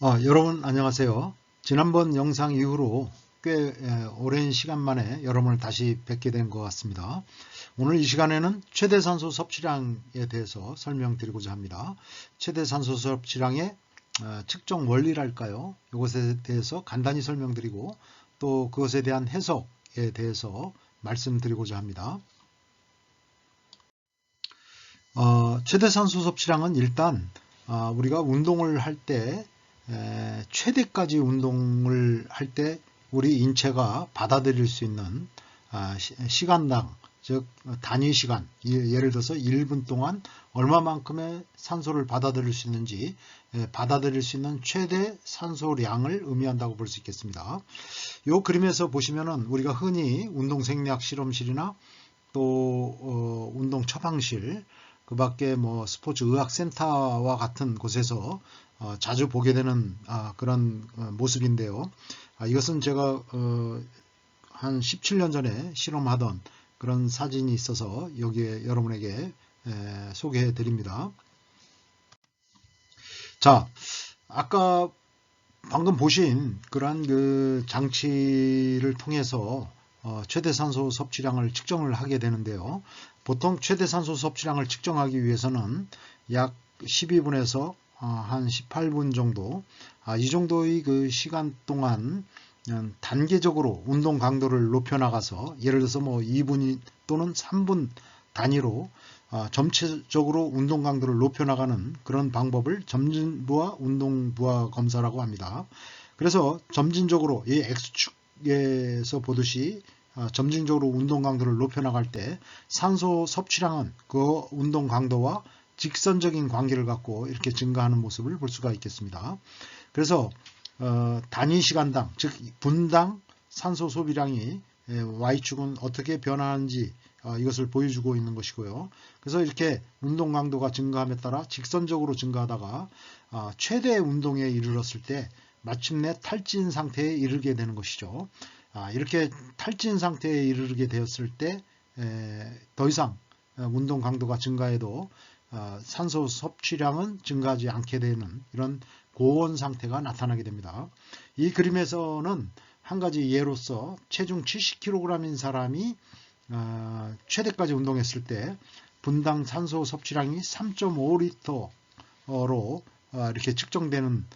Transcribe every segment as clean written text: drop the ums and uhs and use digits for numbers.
여러분 안녕하세요. 지난번 영상 이후로 꽤 오랜 시간 만에 여러분을 다시 뵙게 된 것 같습니다. 오늘 이 시간에는 최대 산소 섭취량에 대해서 설명드리고자 합니다. 최대 산소 섭취량의 측정 원리랄까요? 이것에 대해서 간단히 설명드리고 또 그것에 대한 해석에 대해서 말씀드리고자 합니다. 최대 산소 섭취량은 일단 우리가 운동을 할 때 최대까지 운동을 할 때 우리 인체가 받아들일 수 있는 시간당, 즉 단위 시간, 예를 들어서 1분 동안 얼마만큼의 산소를 받아들일 수 있는지 받아들일 수 있는 최대 산소량을 의미한다고 볼 수 있겠습니다. 이 그림에서 보시면은 우리가 흔히 운동 생리학 실험실이나 또 운동 처방실, 그 밖에 뭐 스포츠 의학 센터와 같은 곳에서 자주 보게 되는 그런 모습인데요. 이것은 제가 한 17년 전에 실험하던 그런 사진이 있어서 여기에 여러분에게 소개해 드립니다. 자, 아까 방금 보신 그러한 그 장치를 통해서 최대 산소 섭취량을 측정을 하게 되는데요. 보통 최대 산소 섭취량을 측정하기 위해서는 약 12분에서 한 18분 정도, 이 정도의 그 시간 동안 단계적으로 운동 강도를 높여 나가서 예를 들어서 뭐 2분 또는 3분 단위로 점체적으로 운동 강도를 높여 나가는 그런 방법을 점진부하 운동부하 검사라고 합니다. 그래서 점진적으로 이 X축에서 보듯이 점진적으로 운동 강도를 높여 나갈 때 산소 섭취량은 그 운동 강도와 직선적인 관계를 갖고 이렇게 증가하는 모습을 볼 수가 있겠습니다. 그래서 단위 시간당, 즉 분당 산소 소비량이 Y축은 어떻게 변화하는지 이것을 보여주고 있는 것이고요. 그래서 이렇게 운동 강도가 증가함에 따라 직선적으로 증가하다가 최대 운동에 이르렀을 때 마침내 탈진 상태에 이르게 되는 것이죠. 이렇게 탈진 상태에 이르게 되었을 때 더 이상 운동 강도가 증가해도 산소 섭취량은 증가하지 않게 되는 이런 고온 상태가 나타나게 됩니다. 이 그림에서는 한 가지 예로서 체중 70kg인 사람이 최대까지 운동했을 때 분당 산소 섭취량이 3.5리터로 이렇게 측정되는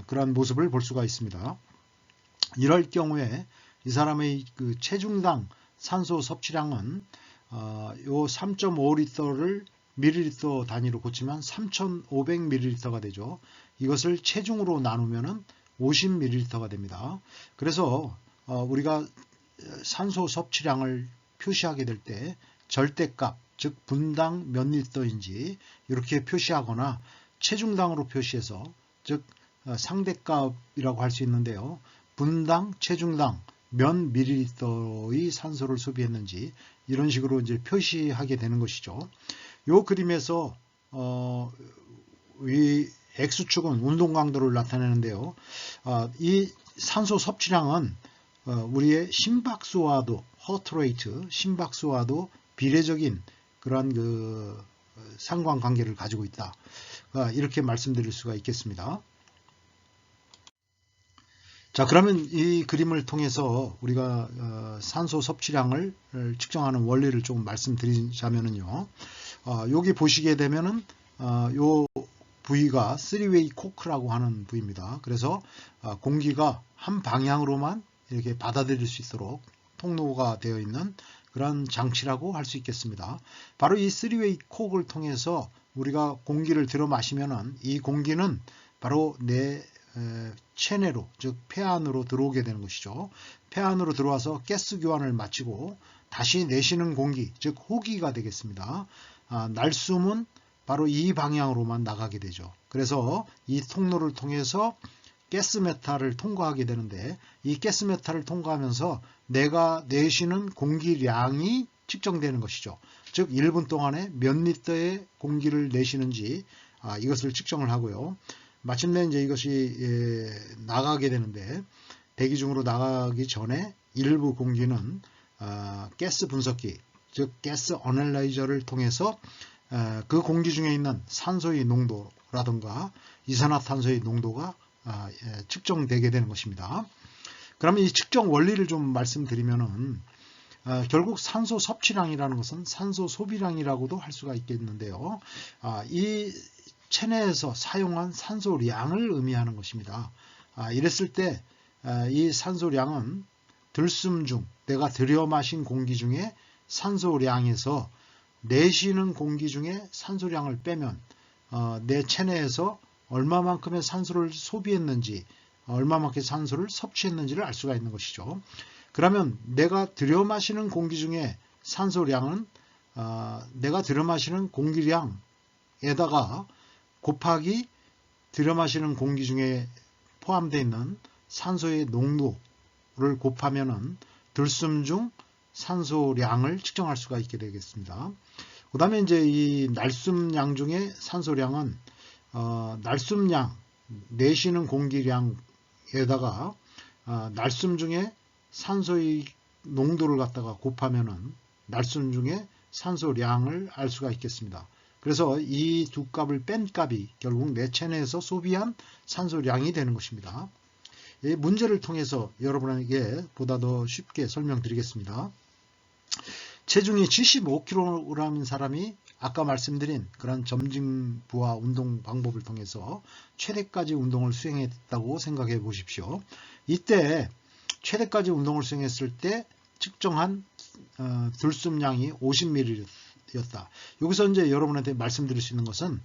그런 모습을 볼 수가 있습니다. 이럴 경우에 이 사람의 그 체중당 산소 섭취량은 요 3.5리터를 밀리리터 단위로 고치면 3,500ml가 되죠. 이것을 체중으로 나누면 50ml가 됩니다. 그래서 우리가 산소 섭취량을 표시하게 될 때 절대값, 즉 분당 몇 리터인지 이렇게 표시하거나 체중당으로 표시해서, 즉 상대값이라고 할 수 있는데요. 분당, 체중당 몇 밀리리터의 산소를 소비했는지 이런 식으로 이제 표시하게 되는 것이죠. 이 그림에서 이 X축은 운동 강도를 나타내는데요. 이 산소 섭취량은 우리의 심박수와도 허트레이트, 심박수와도 비례적인 그러한 그 상관관계를 가지고 있다. 이렇게 말씀드릴 수가 있겠습니다. 자, 그러면 이 그림을 통해서 우리가 산소 섭취량을 측정하는 원리를 조금 말씀드리자면요. 여기 보시게 되면은 요 부위가 3웨이 코크라고 하는 부위입니다. 그래서 공기가 한 방향으로만 이렇게 받아들일 수 있도록 통로가 되어 있는 그런 장치라고 할 수 있겠습니다. 바로 이 3웨이 콕을 통해서 우리가 공기를 들어 마시면은 이 공기는 바로 내 체내로, 즉 폐 안으로 들어오게 되는 것이죠. 폐 안으로 들어와서 가스 교환을 마치고 다시 내쉬는 공기, 즉 호기가 되겠습니다. 날숨은 바로 이 방향으로만 나가게 되죠. 그래서 이 통로를 통해서 가스메탈을 통과하게 되는데 이 가스메탈을 통과하면서 내가 내쉬는 공기량이 측정되는 것이죠. 즉 1분 동안에 몇 리터의 공기를 내쉬는지 이것을 측정을 하고요. 마침내 이제 이것이 나가게 되는데 대기 중으로 나가기 전에 일부 공기는 가스 분석기, 즉 가스 어널라이저를 통해서 그 공기 중에 있는 산소의 농도라든가 이산화탄소의 농도가 측정되게 되는 것입니다. 그러면 이 측정 원리를 좀 말씀드리면은 결국 산소 섭취량이라는 것은 산소 소비량이라고도 할 수가 있겠는데요. 이 체내에서 사용한 산소량을 의미하는 것입니다. 이랬을 때 이 산소량은 들숨 중 내가 들여 마신 공기 중에 산소량에서 내쉬는 공기 중에 산소량을 빼면 내 체내에서 얼마만큼의 산소를 소비했는지 얼마만큼의 산소를 섭취했는지를 알 수가 있는 것이죠. 그러면 내가 들여 마시는 공기 중에 산소량은 내가 들여 마시는 공기량에다가 곱하기 들여 마시는 공기 중에 포함되어 있는 산소의 농도를 곱하면은 들숨 중 산소량을 측정할 수가 있게 되겠습니다. 그 다음에 이제 이 날숨량 중에 산소량은 날숨량 내쉬는 공기량에다가 날숨 중에 산소의 농도를 갖다가 곱하면은 날숨 중에 산소량을 알 수가 있겠습니다. 그래서 이 두 값을 뺀 값이 결국 내 체내에서 소비한 산소량이 되는 것입니다. 이 문제를 통해서 여러분에게 보다 더 쉽게 설명드리겠습니다. 체중이 75kg인 사람이 아까 말씀드린 그런 점징부와 운동 방법을 통해서 최대까지 운동을 수행했다고 생각해 보십시오. 이때 최대까지 운동을 수행했을 때 측정한 들숨량이 50ml였다. 여기서 이제 여러분한테 말씀드릴 수 있는 것은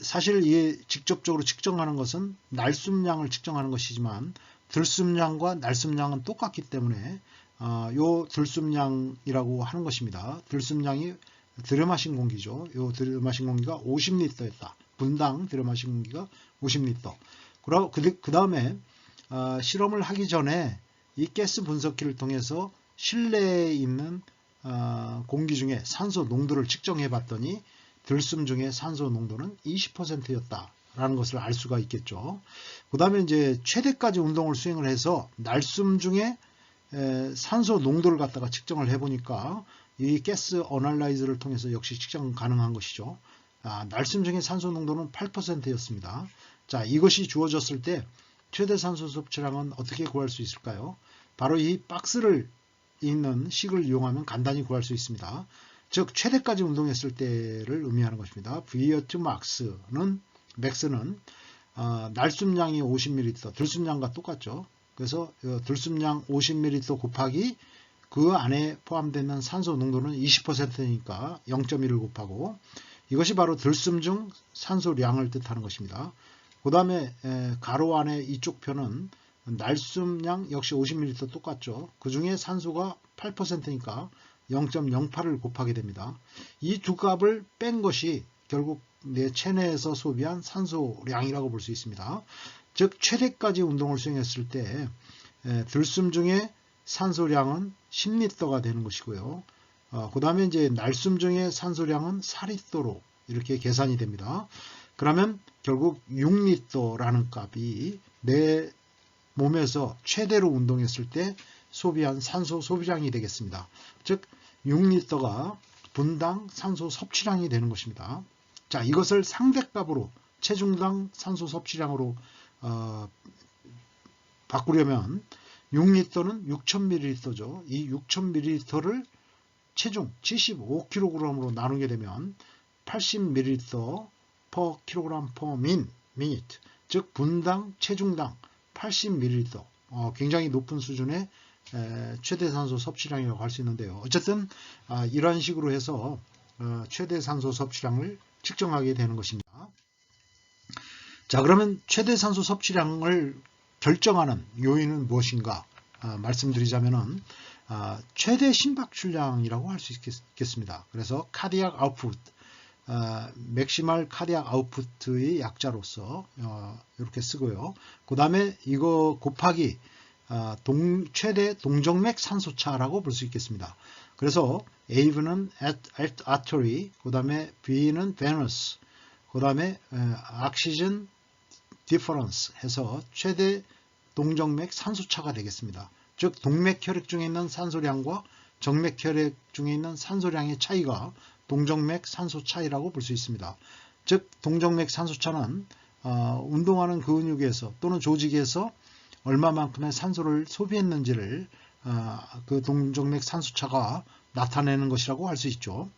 사실 이게 직접적으로 측정하는 것은 날숨량을 측정하는 것이지만 들숨량과 날숨량은 똑같기 때문에 요 들숨량이라고 하는 것입니다. 들숨량이 들여마신 공기죠. 요 들여마신 공기가 50리터였다. 분당 들여마신 공기가 50리터. 그 다음에 실험을 하기 전에 이 가스 분석기를 통해서 실내에 있는 공기 중에 산소 농도를 측정해 봤더니 들숨 중에 산소 농도는 20%였다라는 것을 알 수가 있겠죠. 그 다음에 이제 최대까지 운동을 수행을 해서 날숨 중에 산소 농도를 갖다가 측정을 해보니까 이 가스 어널라이저를 통해서 역시 측정 가능한 것이죠. 날숨 중에 산소 농도는 8%였습니다. 자, 이것이 주어졌을 때 최대 산소 섭취량은 어떻게 구할 수 있을까요? 바로 이 박스를 있는 식을 이용하면 간단히 구할 수 있습니다. 즉 최대까지 운동했을 때를 의미하는 것입니다. VO2 max는 날숨량이 50ml, 들숨량과 똑같죠. 그래서 들숨량 50ml 곱하기 그 안에 포함되는 산소 농도는 20%니까 0.1을 곱하고 이것이 바로 들숨 중 산소량을 뜻하는 것입니다. 그 다음에 가로 안에 이쪽 편은 날숨량 역시 50ml 똑같죠. 그 중에 산소가 8%니까 0.08을 곱하게 됩니다. 이 두 값을 뺀 것이 결국 내 체내에서 소비한 산소량이라고 볼 수 있습니다. 즉 최대까지 운동을 수행했을 때 들숨 중에 산소량은 10리터가 되는 것이고요. 그 다음에 이제 날숨 중에 산소량은 4리터로 이렇게 계산이 됩니다. 그러면 결국 6리터라는 값이 내 몸에서 최대로 운동했을 때 소비한 산소 소비량이 되겠습니다. 즉 6리터가 분당 산소 섭취량이 되는 것입니다. 자, 이것을 상대값으로 체중당 산소 섭취량으로 바꾸려면 6리터는 6000ml죠. 이 6000ml를 체중 75kg으로 나누게 되면 80ml per kg per minute, 즉 분당 체중당 80ml, 굉장히 높은 수준의 최대 산소 섭취량이라고 할 수 있는데요. 어쨌든 이러한 식으로 해서 최대 산소 섭취량을 측정하게 되는 것입니다. 자, 그러면 최대 산소 섭취량을 결정하는 요인은 무엇인가 말씀드리자면은 최대 심박출량이라고 할 수 있겠습니다. 그래서 카디악 아웃풋, 맥시멀 카디악 아웃풋의 약자로서 이렇게 쓰고요. 그 다음에 이거 곱하기 최대 동정맥 산소차라고 볼 수 있겠습니다. 그래서 AV는 artery, 그 다음에 V는 venous, 그 다음에 oxygen difference 해서 최대 동정맥 산소차가 되겠습니다. 즉 동맥 혈액 중에 있는 산소량과 정맥 혈액 중에 있는 산소량의 차이가 동정맥 산소 차이라고 볼 수 있습니다. 즉 동정맥 산소차는 운동하는 근육에서 또는 조직에서 얼마만큼의 산소를 소비했는지를 그 동정맥 산소차가 나타내는 것이라고 할 수 있죠.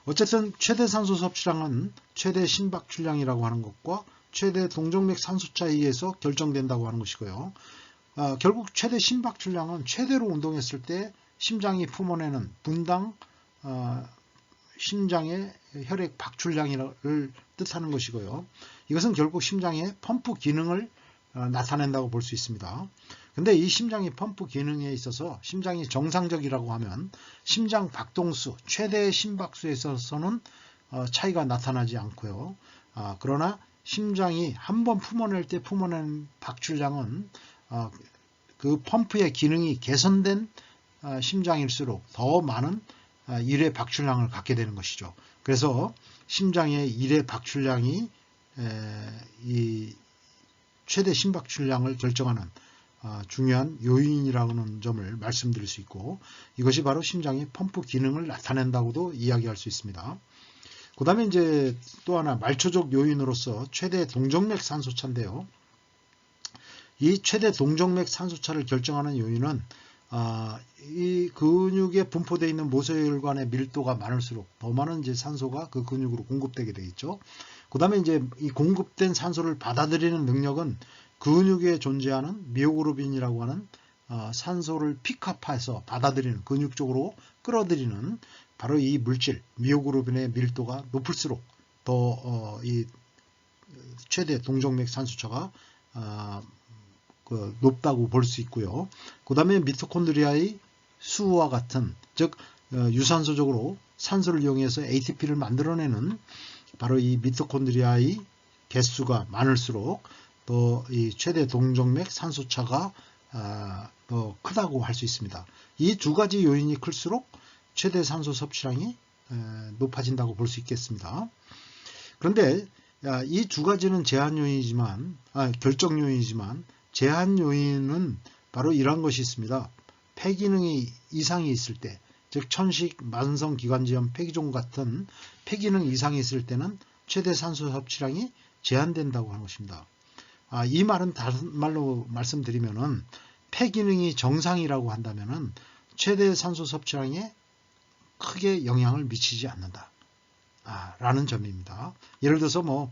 어쨌든 최대 산소 섭취량은 최대 심박출량이라고 하는 것과 최대 동정맥 산소차에 의해서 결정된다고 하는 것이고요. 결국 최대 심박출량은 최대로 운동했을 때 심장이 품어내는 분당 심장의 혈액 박출량을 뜻하는 것이고요. 이것은 결국 심장의 펌프 기능을 나타낸다고 볼 수 있습니다. 근데 이 심장의 펌프 기능에 있어서 심장이 정상적이라고 하면 심장 박동수, 최대 심박수에 있어서는 차이가 나타나지 않고요. 그러나 심장이 한번 품어낼 때 품어낸 박출량은 그 펌프의 기능이 개선된 심장일수록 더 많은 일회 박출량을 갖게 되는 것이죠. 그래서 심장의 일회 박출량이 이 최대 심박출량을 결정하는 중요한 요인이라는 점을 말씀드릴 수 있고, 이것이 바로 심장의 펌프 기능을 나타낸다고도 이야기할 수 있습니다. 그 다음에 이제 또 하나 말초적 요인으로서 최대 동정맥 산소차인데요. 이 최대 동정맥 산소차를 결정하는 요인은 이 근육에 분포되어 있는 모세혈관의 밀도가 많을수록 더 많은 이제 산소가 그 근육으로 공급되게 되겠죠. 그 다음에 이제 이 공급된 산소를 받아들이는 능력은 근육에 존재하는 미오글로빈이라고 하는 산소를 픽업해서 받아들이는, 근육 쪽으로 끌어들이는 바로 이 물질 미오글로빈의 밀도가 높을수록 더 이 최대 동정맥 산소차가 높다고 볼 수 있고요. 그 다음에 미토콘드리아의 수와 같은, 즉 유산소적으로 산소를 이용해서 ATP를 만들어내는 바로 이 미토콘드리아의 개수가 많을수록 또 이 최대 동정맥 산소차가 더 크다고 할 수 있습니다. 이 두 가지 요인이 클수록 최대 산소 섭취량이 높아진다고 볼 수 있겠습니다. 그런데 이 두 가지는 제한 요인이지만, 결정 요인이지만 제한 요인은 바로 이러한 것이 있습니다. 폐기능이 이상이 있을 때, 즉 천식, 만성기관지염, 폐기종 같은 폐기능 이상이 있을 때는 최대 산소 섭취량이 제한된다고 하는 것입니다. 이 말은 다른 말로 말씀드리면은 폐기능이 정상이라고 한다면은 최대 산소 섭취량에 크게 영향을 미치지 않는다 라는 점입니다. 예를 들어서 뭐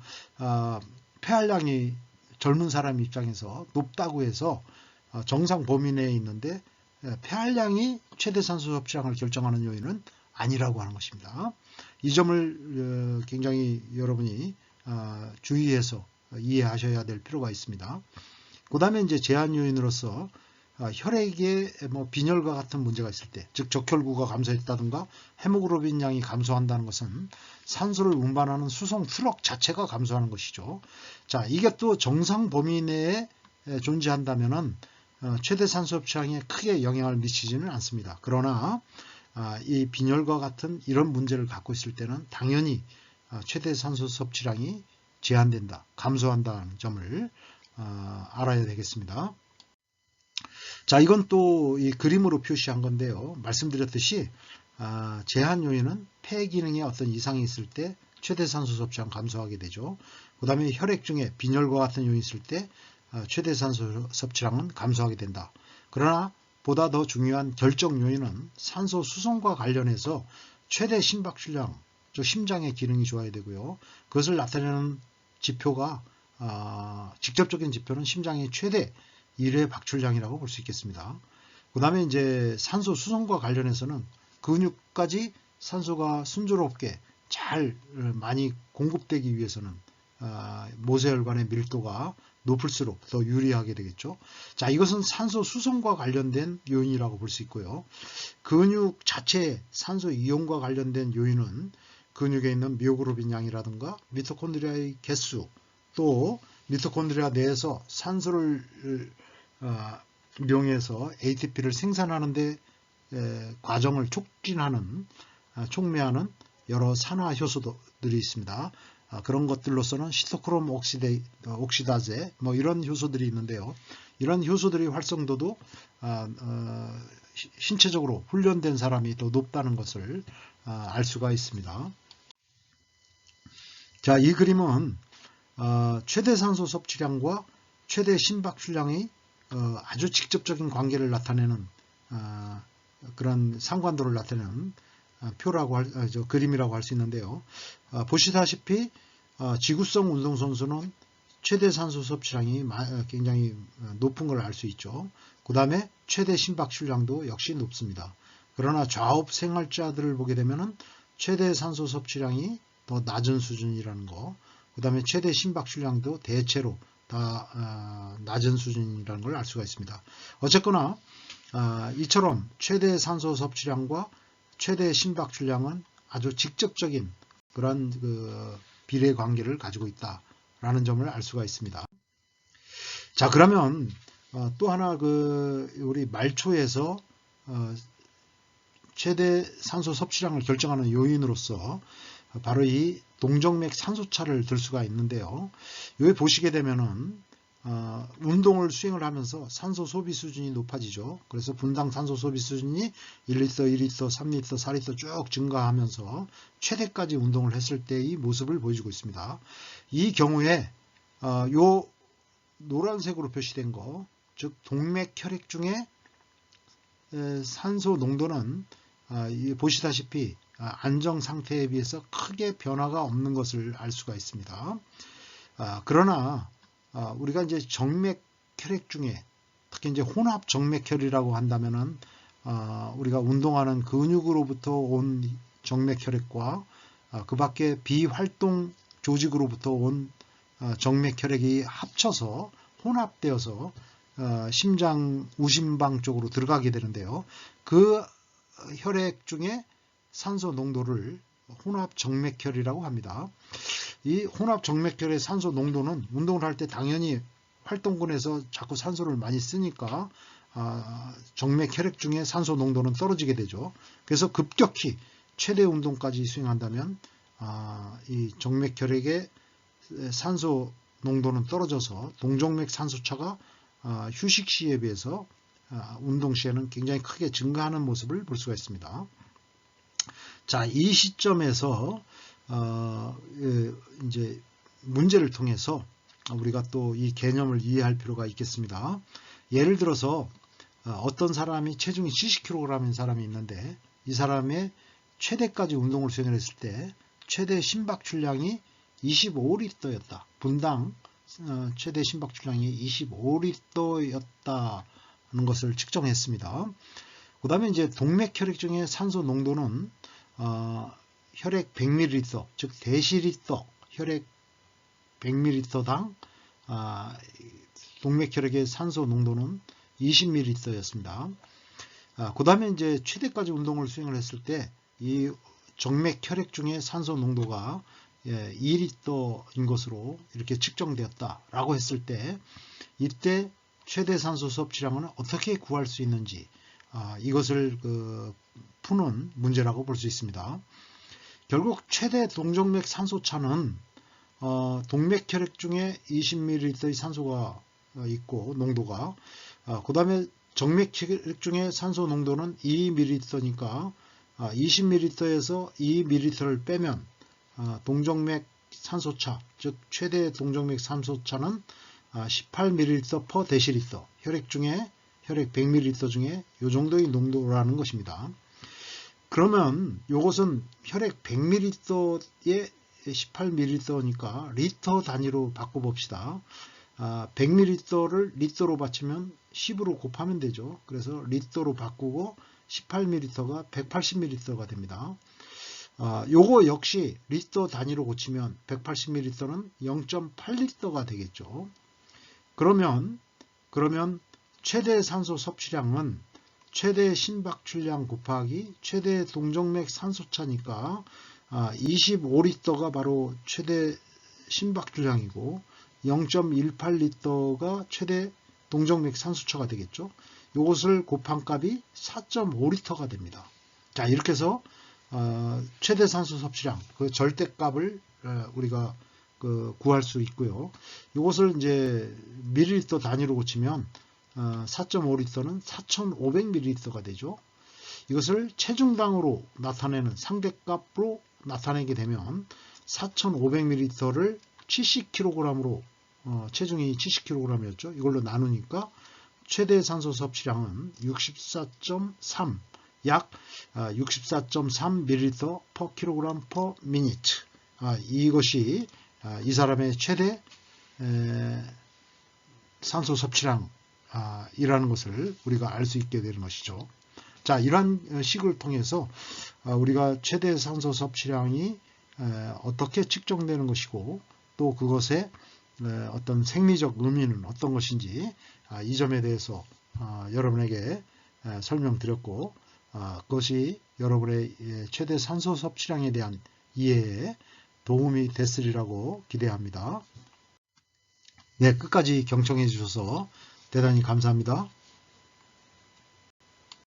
폐활량이 젊은 사람 입장에서 높다고 해서 정상 범위 내에 있는데 폐활량이 최대 산소 섭취량을 결정하는 요인은 아니라고 하는 것입니다. 이 점을 굉장히 여러분이 주의해서 이해하셔야 될 필요가 있습니다. 그 다음에 이제 제한 요인으로서 혈액에 뭐 빈혈과 같은 문제가 있을 때, 즉 적혈구가 감소했다든가 헤모글로빈 양이 감소한다는 것은 산소를 운반하는 수송 트럭 자체가 감소하는 것이죠. 자, 이게 또 정상 범위 내에 존재한다면은 최대 산소 섭취량에 크게 영향을 미치지는 않습니다. 그러나 이 빈혈과 같은 이런 문제를 갖고 있을 때는 당연히 최대 산소 섭취량이 제한된다, 감소한다는 점을 알아야 되겠습니다. 자, 이건 또 이 그림으로 표시한 건데요. 말씀드렸듯이 제한 요인은 폐 기능에 어떤 이상이 있을 때 최대 산소 섭취량 감소하게 되죠. 그 다음에 혈액 중에 빈혈과 같은 요인이 있을 때 최대 산소 섭취량은 감소하게 된다. 그러나 보다 더 중요한 결정 요인은 산소 수송과 관련해서 최대 심박출량, 즉 심장의 기능이 좋아야 되고요. 그것을 나타내는 지표가 직접적인 지표는 심장의 최대 1회 박출량이라고 볼 수 있겠습니다. 그 다음에 이제 산소 수송과 관련해서는 근육까지 산소가 순조롭게 잘 많이 공급되기 위해서는 모세혈관의 밀도가 높을수록 더 유리하게 되겠죠. 자, 이것은 산소 수송과 관련된 요인이라고 볼 수 있고요. 근육 자체의 산소 이용과 관련된 요인은 근육에 있는 미오글로빈 양이라든가 미토콘드리아의 개수, 또 미토콘드리아 내에서 산소를 이용해서 ATP를 생산하는 데 과정을 촉진하는, 촉매하는 여러 산화 효소들이 있습니다. 그런 것들로서는 시토크롬 옥시다제 뭐 이런 효소들이 있는데요. 이런 효소들의 활성도도 신체적으로 훈련된 사람이 더 높다는 것을 알 수가 있습니다. 자, 이 그림은 최대 산소 섭취량과 최대 심박출량이 아주 직접적인 관계를 나타내는 그런 상관도를 나타내는 표라고 그림이라고 할 수 있는데요. 보시다시피 지구성 운동선수는 최대 산소 섭취량이 굉장히 높은 걸 알 수 있죠. 그 다음에 최대 심박출량도 역시 높습니다. 그러나 좌업 생활자들을 보게 되면은 최대 산소 섭취량이 더 낮은 수준이라는 거, 그 다음에 최대 심박출량도 대체로 다 낮은 수준이라는 걸 알 수가 있습니다. 어쨌거나 이처럼 최대 산소 섭취량과 최대 심박출량은 아주 직접적인 그런 비례 관계를 가지고 있다라는 점을 알 수가 있습니다. 자, 그러면 또 하나 우리 말초에서 최대 산소 섭취량을 결정하는 요인으로서 바로 이 동정맥 산소차를 들 수가 있는데요. 여기 보시게 되면은 운동을 수행을 하면서 산소 소비 수준이 높아지죠. 그래서 분당 산소 소비 수준이 1리터, 2리터, 3리터, 4리터 쭉 증가하면서 최대까지 운동을 했을 때의 모습을 보여주고 있습니다. 이 경우에 요 노란색으로 표시된 거, 즉 동맥 혈액 중에 산소 농도는 보시다시피 안정 상태에 비해서 크게 변화가 없는 것을 알 수가 있습니다. 그러나 우리가 이제 정맥 혈액 중에 특히 이제 혼합 정맥혈이라고 한다면은 우리가 운동하는 근육으로부터 온 정맥 혈액과 그 밖에 비활동 조직으로부터 온 정맥 혈액이 합쳐서 혼합되어서 심장 우심방 쪽으로 들어가게 되는데요. 그 혈액 중에 산소 농도를 혼합 정맥혈이라고 합니다. 이 혼합 정맥혈의 산소 농도는 운동을 할 때 당연히 활동근에서 자꾸 산소를 많이 쓰니까 정맥 혈액 중에 산소 농도는 떨어지게 되죠. 그래서 급격히 최대 운동까지 수행한다면 이 정맥 혈액의 산소 농도는 떨어져서 동정맥 산소차가 휴식 시에 비해서 운동 시에는 굉장히 크게 증가하는 모습을 볼 수가 있습니다. 자, 이 시점에서 이제 문제를 통해서 우리가 또 이 개념을 이해할 필요가 있겠습니다. 예를 들어서 어떤 사람이 체중이 70kg인 사람이 있는데 이 사람의 최대까지 운동을 수행을 했을 때 최대 심박출량이 25리터였다. 분당 최대 심박출량이 25리터였다는 것을 측정했습니다. 그 다음에 이제 동맥 혈액 중에 산소 농도는 혈액 100ml, 즉 데시리터 혈액 100ml당 동맥 혈액의 산소 농도는 20ml였습니다. 그 다음에 이제 최대까지 운동을 수행을 했을 때 이 정맥 혈액 중에 산소 농도가 2리터인 것으로 이렇게 측정되었다라고 했을 때 이때 최대 산소 섭취량은 어떻게 구할 수 있는지 이것을 푸는 문제라고 볼 수 있습니다. 결국 최대 동정맥 산소차는 동맥 혈액 중에 20ml의 산소가 있고 농도가 그 다음에 정맥 혈액 중에 산소 농도는 2ml니까 20ml에서 2ml를 빼면 동정맥 산소차, 즉 최대 동정맥 산소차는 18ml per 데시리터, 혈액 100ml 중에 이 정도의 농도라는 것입니다. 그러면 이것은 혈액 100ml에 18ml니까 리터 단위로 바꿔봅시다. 100ml를 리터로 바치면 10으로 곱하면 되죠. 그래서 리터로 바꾸고 18ml가 180ml가 됩니다. 요거 역시 리터 단위로 고치면 180ml는 0.8리터가 되겠죠. 그러면 최대 산소 섭취량은 최대 심박출량 곱하기 최대 동정맥 산소차니까 25리터가 바로 최대 심박출량이고 0.18리터가 최대 동정맥 산소차가 되겠죠. 이것을 곱한 값이 4.5리터가 됩니다. 자, 이렇게 해서 최대 산소 섭취량, 그 절대값을 우리가 구할 수 있고요. 이것을 이제 밀리리터 단위로 고치면 4.5리터는 4,500ml가 되죠. 이것을 체중당으로 나타내는 상대값으로 나타내게 되면 4,500ml를 70kg으로 체중이 70kg이었죠. 이걸로 나누니까 최대 산소 섭취량은 64.3, 약 64.3ml per kg per minute. 이것이 이 사람의 최대 산소 섭취량이라는 것을 우리가 알 수 있게 되는 것이죠. 자, 이러한 식을 통해서 우리가 최대 산소 섭취량이 어떻게 측정되는 것이고 또 그것의 어떤 생리적 의미는 어떤 것인지 이 점에 대해서 여러분에게 설명드렸고 그것이 여러분의 최대 산소 섭취량에 대한 이해에 도움이 됐으리라고 기대합니다. 네, 끝까지 경청해 주셔서 대단히 감사합니다.